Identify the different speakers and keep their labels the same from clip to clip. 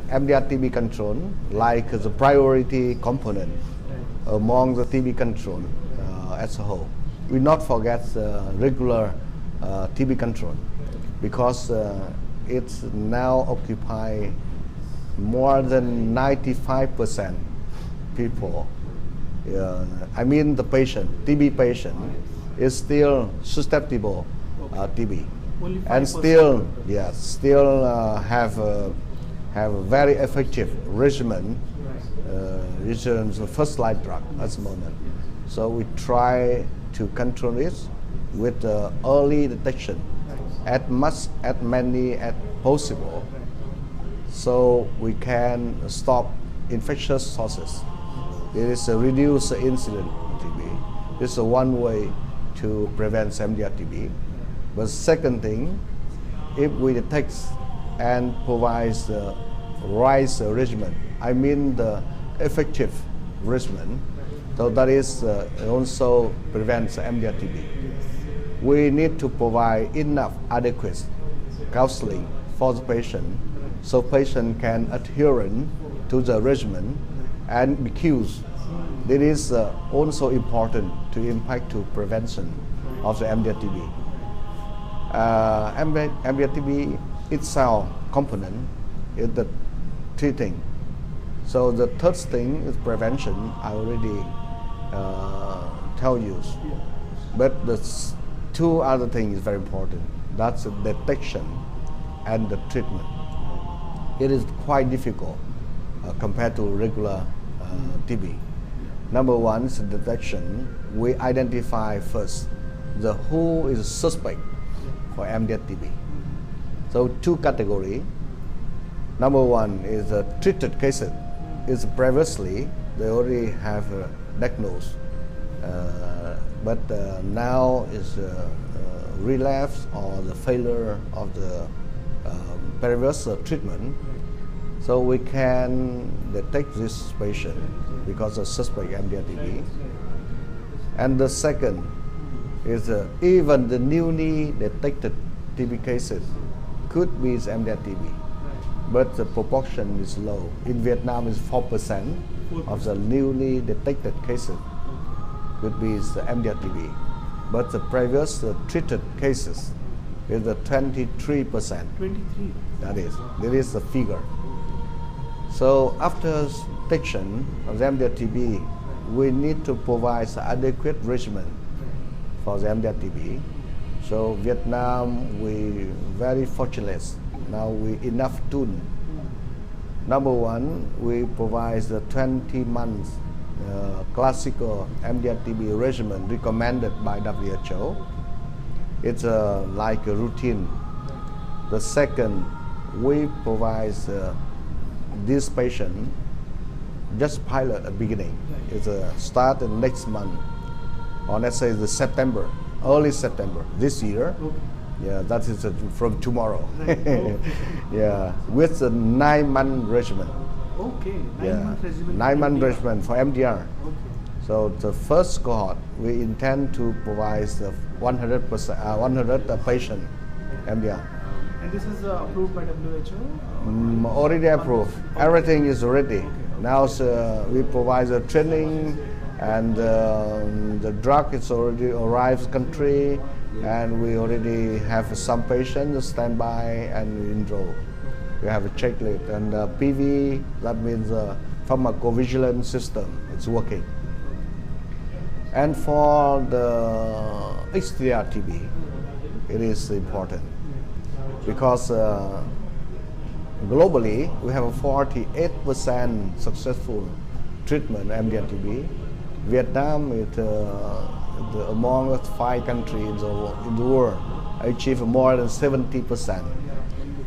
Speaker 1: MDR-TB control like the priority component among the TB control as a whole. We not forget the regular TB control because it's now occupy more than 95% people. I mean the patient, TB patient, is still susceptible TB, and still have a very effective regimen, which is the first line drug at the moment. So we try to control it with early detection, as many as possible, so we can stop infectious sources. It is a reduce the incident of TB. This is one way to prevent MDR-TB. But second thing, if we detect and provide the right regimen, I mean the effective regimen, so that is also prevents MDR-TB. We need to provide enough adequate counseling for the patient, so patient can adhere to the regimen and be cured. This is also important to impact to prevention of the MDR-TB. MDR-TB itself component is the treating. So the third thing is prevention. I already tell you, but the two other things is very important. That's the detection and the treatment. It is quite difficult compared to regular TB. Number one is detection. We identify first who is suspect for MDR-TB. So two categories. Number one is the treated cases. Is previously they already have diagnosed, but now is relapse or the failure of the previous treatment. So we can detect this patient because of suspect MDR-TB. And the second is even the newly detected TB cases could be MDR-TB, but the proportion is low. In Vietnam, is 4% of the newly detected cases could be the MDR-TB, but the previous treated cases is the 23%.
Speaker 2: 23.
Speaker 1: That is the figure. So after detection of the MDR-TB, we need to provide the adequate regimen for the MDR-TB. So Vietnam, we very fortunate. Now we enough tool. Number one, we provide the 20 months classical MDR-TB regimen recommended by WHO. It's like a routine. The second, we provide this patient just pilot at beginning. It's start in next month, or let's say the September, early September this year.
Speaker 2: Okay.
Speaker 1: Yeah, that is from tomorrow.
Speaker 2: Right. Okay.
Speaker 1: Yeah, with the 9-month regimen.
Speaker 2: Okay, 9-month
Speaker 1: Yeah,
Speaker 2: regimen.
Speaker 1: 9-month regimen for MDR.
Speaker 2: Okay.
Speaker 1: So the first cohort, we intend to provide the 100 patient MDR.
Speaker 2: And this is approved by WHO?
Speaker 1: Already approved.
Speaker 2: Okay.
Speaker 1: Everything is ready.
Speaker 2: Okay.
Speaker 1: Now we provide the training, and the drug is already arrived country, and we already have some patients standby and we enroll. We have a checklist, and PV, that means pharmacovigilance system, it's working. And for the HDR-TB, it is important because globally we have a 48% successful treatment MDR-TB. Vietnam is among the 5 countries in the world achieve more than 70%.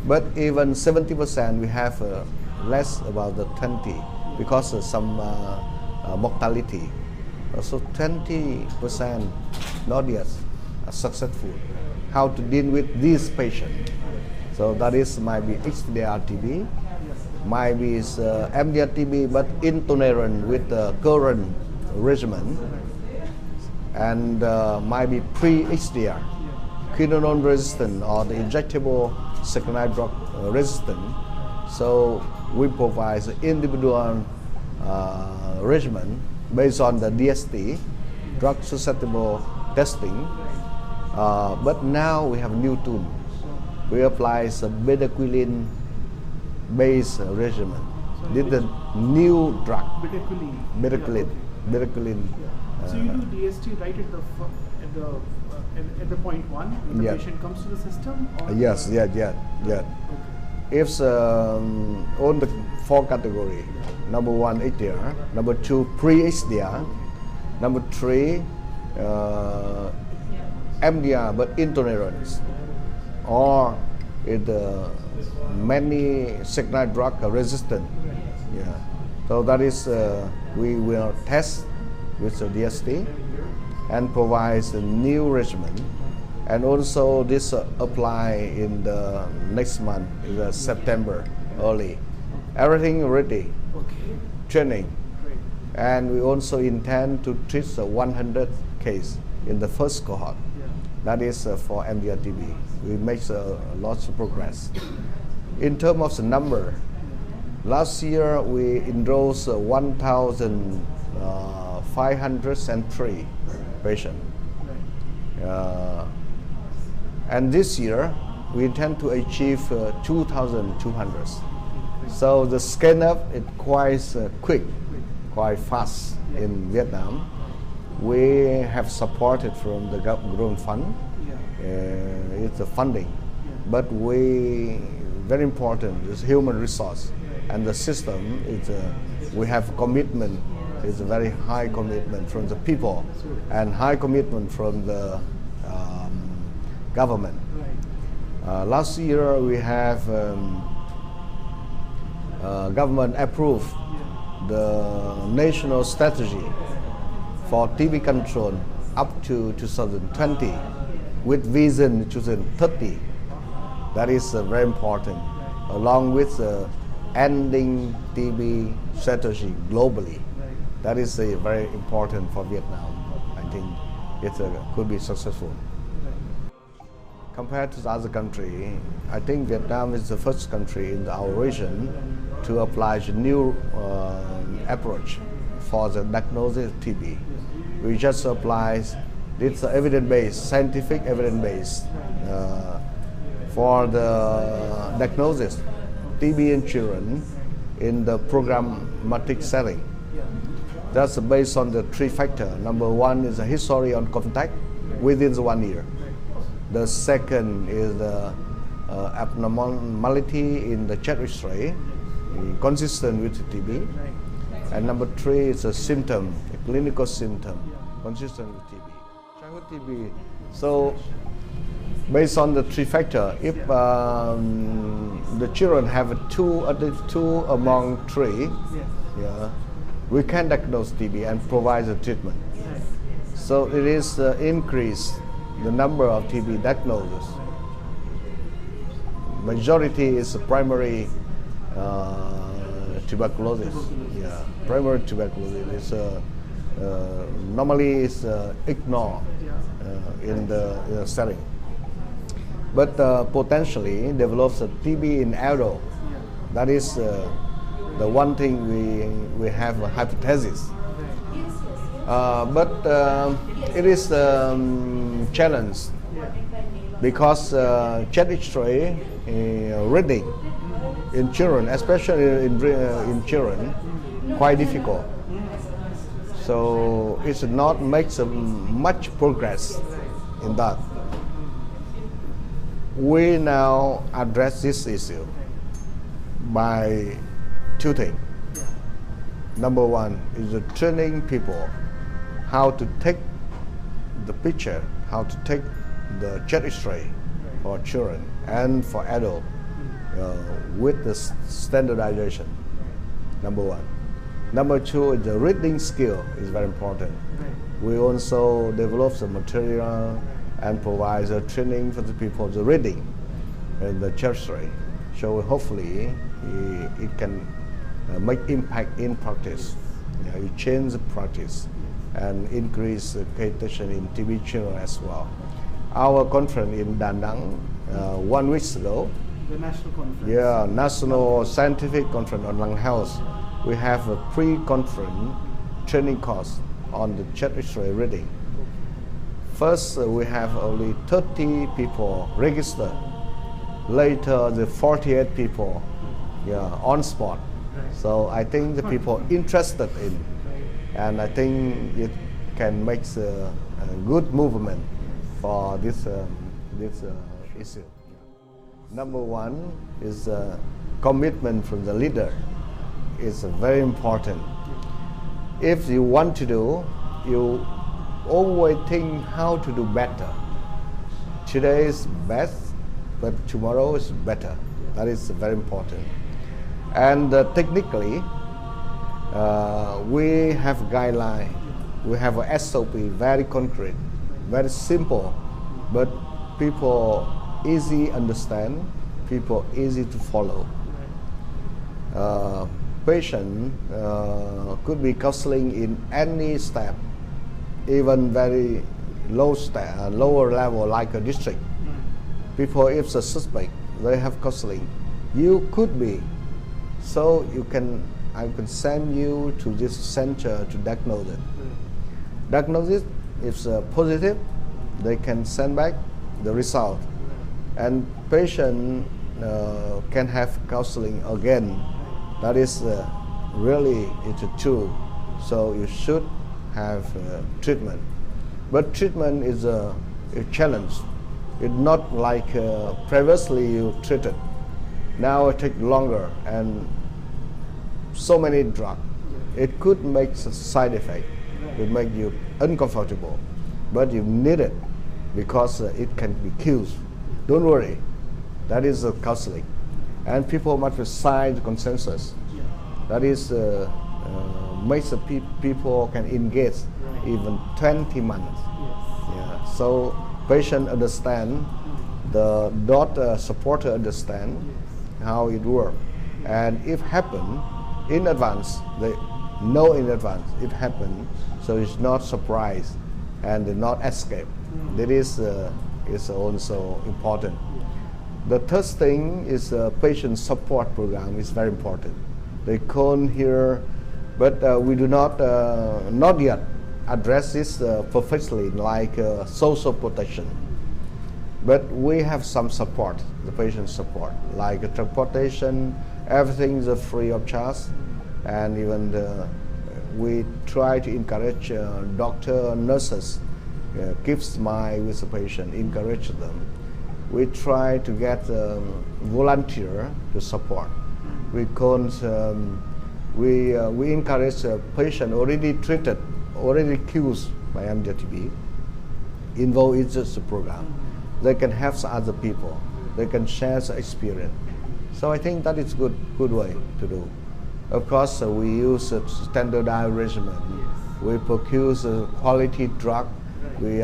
Speaker 1: But even 70% we have less about the 20 because of some mortality. So 20% not yet successful. How to deal with this patient? So that is might be HDR-TB, might be MDR-TB, but intolerant with the current regimen, and might be pre-HDR, quinolone resistant or the injectable secondary drug resistant. So we provide individual regimen based on the DST, drug susceptible testing. But now we have a new tool. We apply a bedaquiline based regimen. This is the new drug.
Speaker 2: Bedaquiline.
Speaker 1: Bedaquiline.
Speaker 2: So you do DST right at the point one when the patient comes to the system? Or
Speaker 1: Yes.
Speaker 2: Okay.
Speaker 1: It's on the 4 category. Number 1, HDR. Number 2, pre-HDR. Number 3, MDR but intolerance. Or many signal drug resistant. Yeah. So that is we will test with the DST and provides a new regimen, and also this apply in the next month, in September early. Everything ready.
Speaker 2: Okay.
Speaker 1: Training,
Speaker 2: Great.
Speaker 1: and we also intend to treat 100 case in the first cohort.
Speaker 2: Yeah.
Speaker 1: That is for MDR TB. We make lots of progress. In terms of the number, last year we enrolled 1,503 patients.
Speaker 2: Right.
Speaker 1: And this year we intend to achieve 2,200. So the scale up is quite quick, quite fast in Vietnam. We have supported from the government fund. It's a funding, but very important is human resource, and the system is we have commitment. It's a very high commitment from the people and high commitment from the government. Last year we have government approved the national strategy for TB control up to 2020 with vision 2030. That is very important, along with ending TB strategy globally. That is very important for Vietnam. I think it could be successful. Compared to the other country, I think Vietnam is the first country in our region to apply a new approach for the diagnosis of TB. We just apply this evidence-based, scientific evidence-based for the diagnosis TB in children in the programmatic setting. That's based on the 3 factors. Number 1 is a history on contact within 1 year. The second is the abnormality in the chest X-ray, consistent with the TB. And number 3 is a symptom, a clinical symptom, consistent with TB. Childhood TB. So, based on the 3 factors, if the children have two among 3, we can diagnose TB and provide the treatment. So it is increase the number of TB diagnoses. Majority is primary tuberculosis. Primary tuberculosis is normally is ignored in the setting, but potentially develops a TB in adult. That is the one thing we have a hypothesis. But it is challenge because chest X-ray reading in children, especially in children, quite difficult. So it's not makes much progress in that. We now address this issue by 2 things. Number 1 is training people how to take the picture, how to take the chest X-ray for children and for adults with the standardization. Number 1. Number 2 is the reading skill is very important. We also develop the material and provide the training for the people, the reading and the chest X-ray. So hopefully it can make impact in practice. You change the practice and increase the detection in TB children as well. Our conference in Da Nang 1 week ago,
Speaker 2: The national conference.
Speaker 1: Yeah, National Scientific Conference on Lung Health. We have a pre-conference training course on the chest X-ray reading. First, we have only 30 people registered. Later, the 48 people on spot. So I think the people interested in, and I think it can make a good movement for this issue. Number one is commitment from the leader. It's very important. If you want to do, you always think how to do better. Today is best, but tomorrow is better. That is very important. And technically, we have guideline. We have a SOP, very concrete, very simple, but people easy understand, people easy to follow. Patient could be counseling in any step, even very lower level like a district. People, if the suspect, they have counseling, you could be. So I can send you to this center to diagnose it. Diagnosis, if positive, they can send back the result. And patient can have counseling again. That is really, it's true. So you should have treatment. But treatment is a challenge. It's not like previously you treated. Now it takes longer and so many drugs. It could make a side effect. It make you uncomfortable. But you need it because it can be killed. Don't worry. That is counseling. And people must sign the consensus. That is makes the people can engage even 20 months. Yeah. So patient understand, the daughter supporter understand how it works. And if happen in advance, they know in advance it happened, so it's not surprise and not escape. That is also important. The third thing is patient support program is very important. They come here, but we do not yet address this perfectly like social protection. But we have some support, the patient support, like transportation, everything is free of charge, and even we try to encourage doctor, nurses, keep smile with the patient, encourage them. We try to get volunteer to support. We encourage a patient already treated, already cured by MJTB, involved in the program. They can help other people. They can share the experience. So I think that is good way to do. Of course, we use a standardized regimen. We procure quality drug. We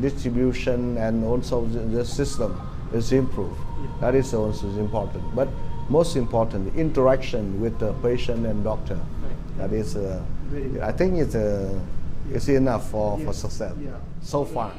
Speaker 1: distribution and also the system is improved. That is also important. But most important, interaction with the patient and doctor. That is, I think it's enough for success so far.